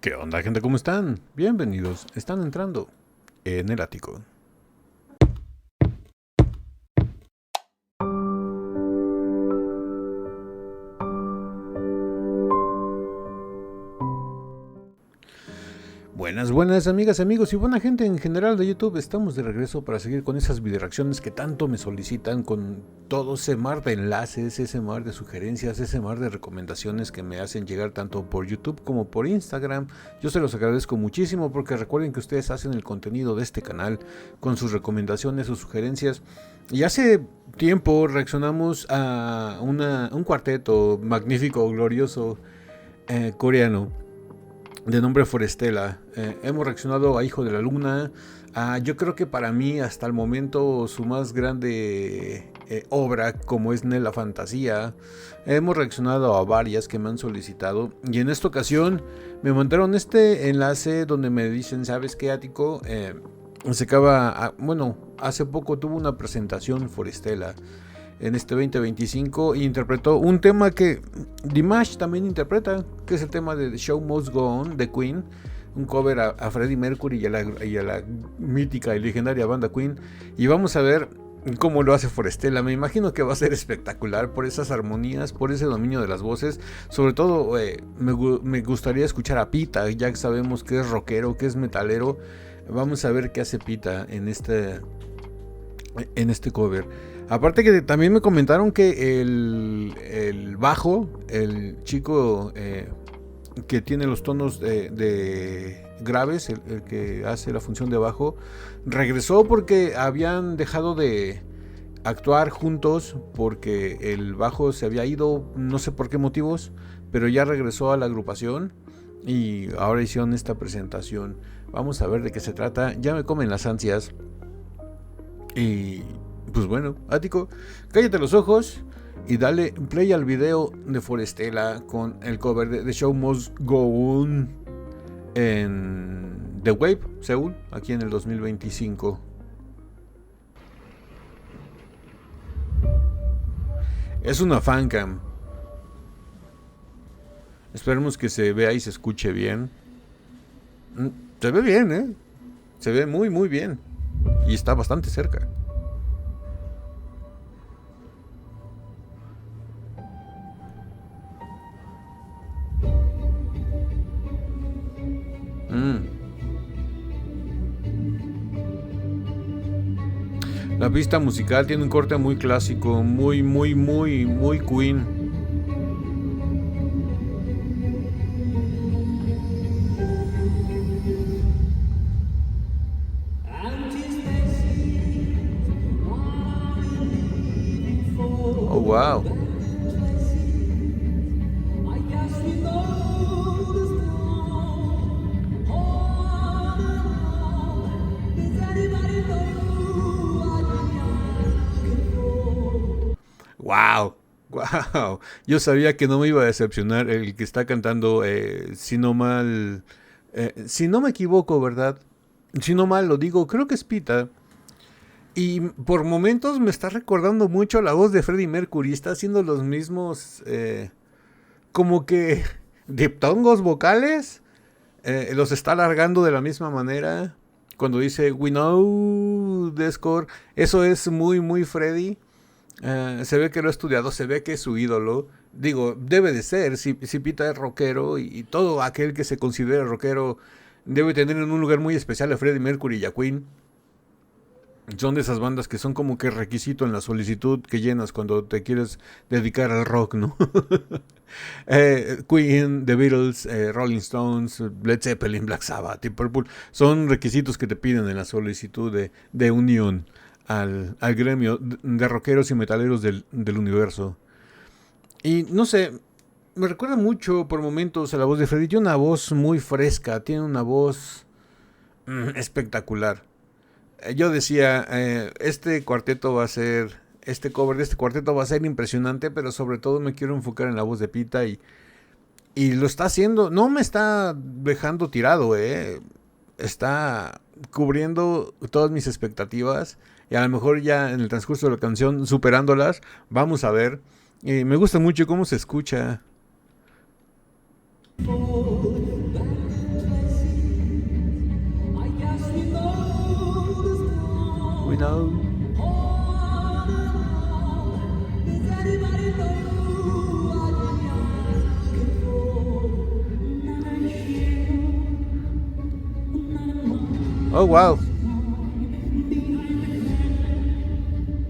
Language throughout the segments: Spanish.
¿Qué onda, gente? ¿Cómo están? Bienvenidos. Están entrando en el ático. Buenas amigas, amigos y buena gente en general de YouTube. Estamos de regreso para seguir con esas videoreacciones que tanto me solicitan, con todo ese mar de enlaces, ese mar de sugerencias, ese mar de recomendaciones que me hacen llegar tanto por YouTube como por Instagram. Yo se los agradezco muchísimo porque recuerden que ustedes hacen el contenido de este canal con sus recomendaciones, sus sugerencias. Y hace tiempo reaccionamos a un cuarteto magnífico, glorioso, coreano de nombre Forestella. Hemos reaccionado a Hijo de la Luna. Yo creo que para mí hasta el momento su más grande obra, como es Nella Fantasía. Hemos reaccionado a varias que me han solicitado, y en esta ocasión me mandaron este enlace donde me dicen: ¿sabes qué, Ático? Se acaba, bueno, hace poco tuvo una presentación Forestella en este 2025 y interpretó un tema que Dimash también interpreta, que es el tema de The Show Must Go On de Queen, un cover a Freddie Mercury y a la mítica y legendaria banda Queen. Y vamos a ver cómo lo hace Forestella. Me imagino que va a ser espectacular por esas armonías, por ese dominio de las voces. Sobre todo me gustaría escuchar a Pita, ya que sabemos que es rockero, que es metalero. Vamos a ver qué hace Pita en este cover. Aparte que también me comentaron que el bajo, el chico que tiene los tonos de graves, el que hace la función de bajo, regresó porque habían dejado de actuar juntos porque el bajo se había ido, no sé por qué motivos, pero ya regresó a la agrupación y ahora hicieron esta presentación. Vamos a ver de qué se trata. Ya me comen las ansias. Y pues bueno, Ático, cállate los ojos y dale play al video de Forestella con el cover de The Show Must Go On en The Wave, Seúl, aquí en el 2025. Es una fancam. Esperemos que se vea y se escuche bien. Se ve bien, ¿eh? Se ve muy, muy bien. Y está bastante cerca. La pista musical tiene un corte muy clásico, muy, muy, muy, muy Queen. Oh, wow. Wow. Wow. Yo sabía que no me iba a decepcionar el que está cantando, si no mal, si no me equivoco, ¿verdad? Si no mal lo digo, creo que es Pita. Y por momentos me está recordando mucho la voz de Freddie Mercury. Está haciendo los mismos, como que, diptongos vocales. Los está alargando de la misma manera. Cuando dice "We know the score", eso es muy, muy Freddie. Se ve que lo ha estudiado, se ve que es su ídolo. Digo, debe de ser. Si Pita es rockero y todo aquel que se considere rockero debe tener en un lugar muy especial a Freddie Mercury y a Queen. Son de esas bandas que son como que requisito en la solicitud que llenas cuando te quieres dedicar al rock, ¿no? Queen, The Beatles, Rolling Stones, Led Zeppelin, Black Sabbath y Purple son requisitos que te piden en la solicitud de unión al gremio de rockeros y metaleros del universo. Y no sé, me recuerda mucho por momentos a la voz de Freddy. Tiene una voz muy fresca, tiene una voz espectacular. Yo decía, este cuarteto va a ser, este cover de este cuarteto va a ser impresionante, pero sobre todo me quiero enfocar en la voz de Pita y lo está haciendo. No me está dejando tirado, está cubriendo todas mis expectativas y a lo mejor ya en el transcurso de la canción superándolas. Vamos a ver. Me gusta mucho cómo se escucha. Oh, wow.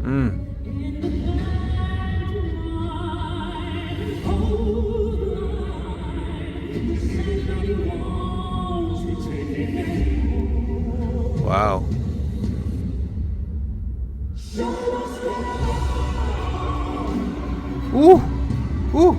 Mm. Wow. Uh, uh.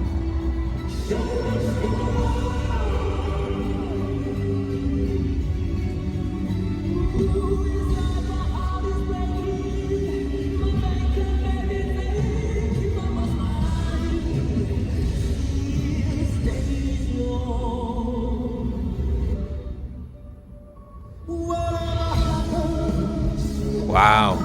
Wow.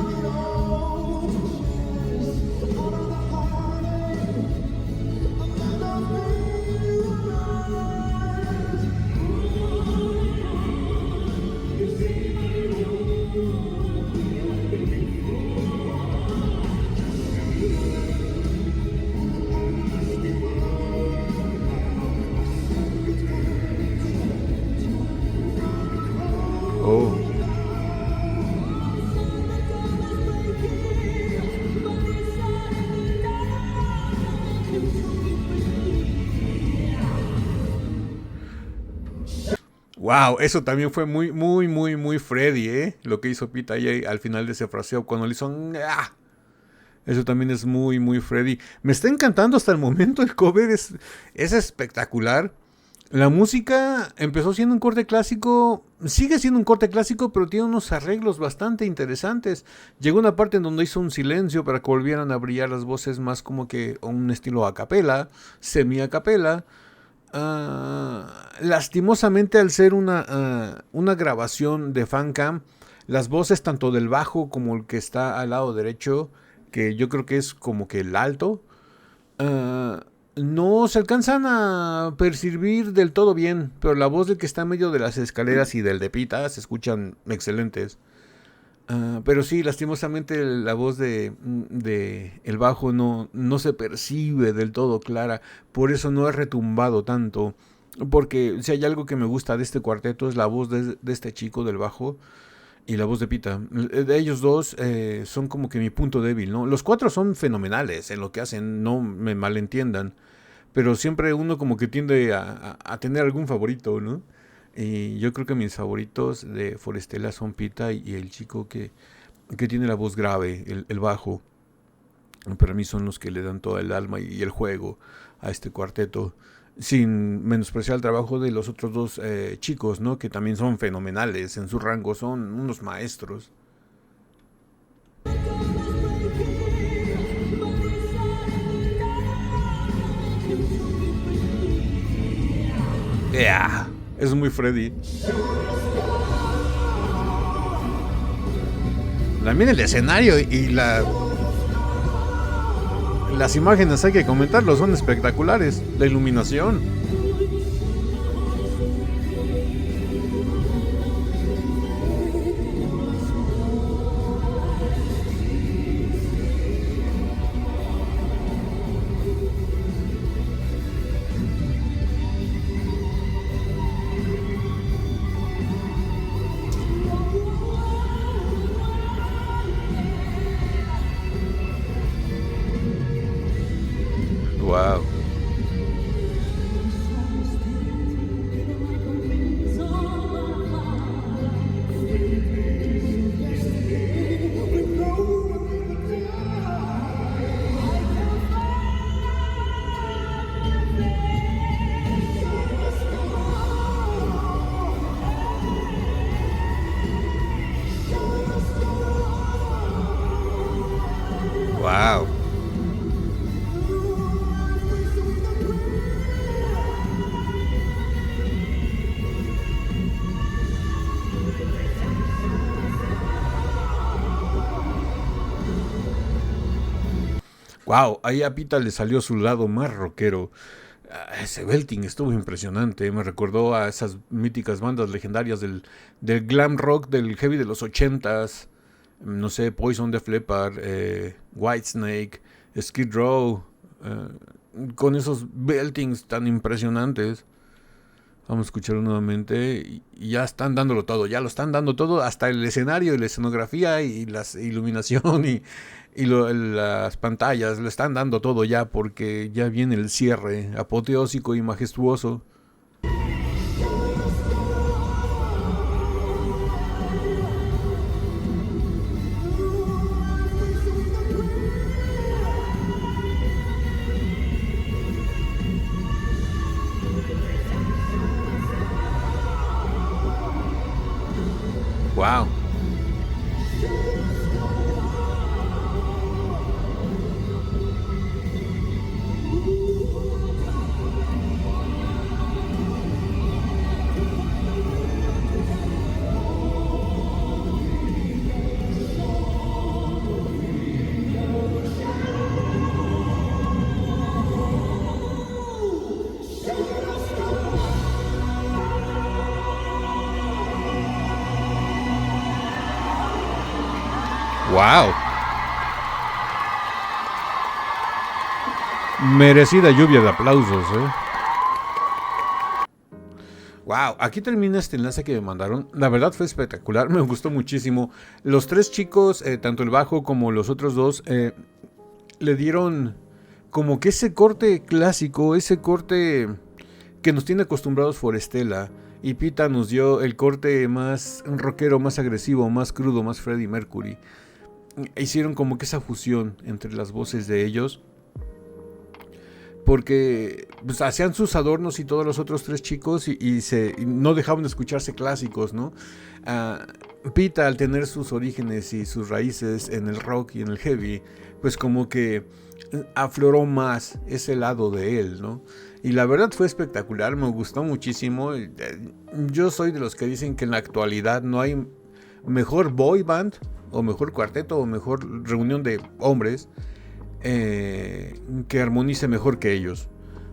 Oh. Wow, eso también fue muy, muy, muy, muy Freddy, ¿eh? Lo que hizo Pete ahí al final de ese fraseo cuando le hizo... ¡Ah! Eso también es muy, muy Freddy. Me está encantando hasta el momento. El cover es espectacular. La música empezó siendo un corte clásico, sigue siendo un corte clásico, pero tiene unos arreglos bastante interesantes. Llegó una parte en donde hizo un silencio para que volvieran a brillar las voces más como que un estilo a capela, semi a capela. Lastimosamente al ser una grabación de Fancam, las voces tanto del bajo como el que está al lado derecho, que yo creo que es como que el alto, no se alcanzan a percibir del todo bien, pero la voz del que está en medio de las escaleras y del de Pita se escuchan excelentes. Pero sí, lastimosamente la voz de el bajo no se percibe del todo clara, por eso no he retumbado tanto. Porque si hay algo que me gusta de este cuarteto es la voz de este chico del bajo y la voz de Pita. De ellos dos son como que mi punto débil, ¿no? Los cuatro son fenomenales en lo que hacen, no me malentiendan. Pero siempre uno como que tiende a tener algún favorito, ¿no? Y yo creo que mis favoritos de Forestella son Pita y el chico que tiene la voz grave, el bajo. Para mí son los que le dan toda el alma y el juego a este cuarteto. Sin menospreciar el trabajo de los otros dos chicos, ¿no? Que también son fenomenales en su rango, son unos maestros. Yeah, es muy Freddy. También el escenario y las imágenes, hay que comentarlo, son espectaculares. La iluminación. Wow. Wow. Wow, ahí a Pita le salió su lado más rockero. Ese belting estuvo impresionante. Me recordó a esas míticas bandas legendarias del glam rock, del heavy de los ochentas. No sé, Poison, Def Leppard, Whitesnake, Skid Row. Con esos beltings tan impresionantes. Vamos a escucharlo nuevamente y ya están dándolo todo, ya lo están dando todo, hasta el escenario y la escenografía y la iluminación las pantallas, lo están dando todo ya porque ya viene el cierre apoteósico y majestuoso. Wow. Wow. Merecida lluvia de aplausos, Wow, aquí termina este enlace que me mandaron. La verdad fue espectacular, me gustó muchísimo. Los tres chicos, tanto el bajo como los otros dos, le dieron como que ese corte clásico, ese corte que nos tiene acostumbrados Forestella. Y Pita nos dio el corte más rockero, más agresivo, más crudo, más Freddie Mercury. Hicieron como que esa fusión entre las voces de ellos. Porque pues, hacían sus adornos y todos los otros tres chicos y no dejaban de escucharse clásicos, ¿no? Pita, al tener sus orígenes y sus raíces en el rock y en el heavy, pues como que afloró más ese lado de él, ¿no? Y la verdad fue espectacular, me gustó muchísimo. Yo soy de los que dicen que en la actualidad no hay mejor boy band, o mejor cuarteto, o mejor reunión de hombres que armonice mejor que ellos.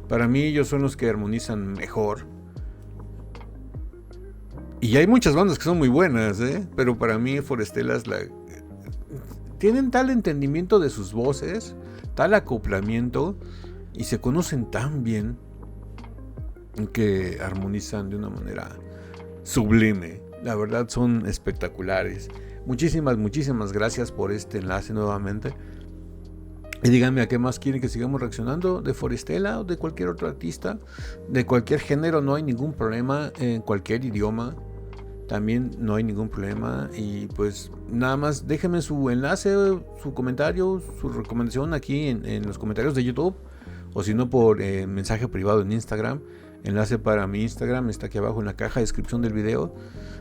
Para mí ellos son los que armonizan mejor. Y hay muchas bandas que son muy buenas, pero para mí Forestella es tienen tal entendimiento de sus voces, tal acoplamiento, y se conocen tan bien que armonizan de una manera sublime. La verdad son espectaculares. Muchísimas gracias por este enlace nuevamente. Y díganme a qué más quieren que sigamos reaccionando, de Forestella o de cualquier otro artista, de cualquier género, no hay ningún problema, en cualquier idioma también no hay ningún problema. Y pues nada más déjenme su enlace, su comentario, su recomendación aquí en los comentarios de YouTube, o si no por mensaje privado en Instagram. Enlace para mi Instagram está aquí abajo en la caja de descripción del video.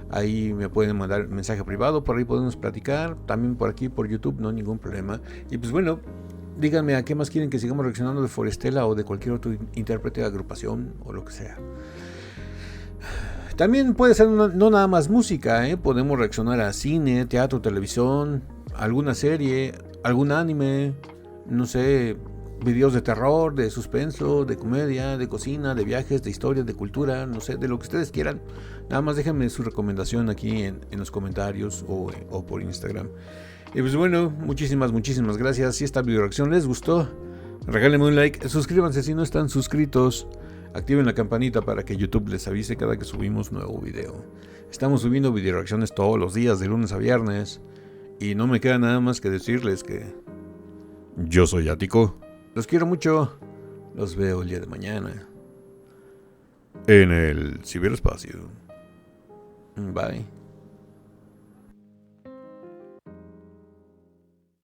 Ahí me pueden mandar mensaje privado, por ahí podemos platicar. También por aquí por YouTube, no hay ningún problema. Y pues bueno, díganme a qué más quieren que sigamos reaccionando de Forestella o de cualquier otro intérprete de agrupación o lo que sea. También puede ser no nada más música, podemos reaccionar a cine, teatro, televisión, alguna serie, algún anime, no sé, videos de terror, de suspenso, de comedia, de cocina, de viajes, de historia, de cultura, no sé, de lo que ustedes quieran. Nada más déjenme su recomendación aquí en los comentarios o por Instagram. Y pues bueno, muchísimas gracias. Si esta video reacción les gustó, regálenme un like, suscríbanse si no están suscritos, activen la campanita para que YouTube les avise cada que subimos nuevo video. Estamos subiendo video reacciones todos los días, de lunes a viernes, y no me queda nada más que decirles que yo soy Ático. Los quiero mucho, los veo el día de mañana en el ciberespacio. Bye.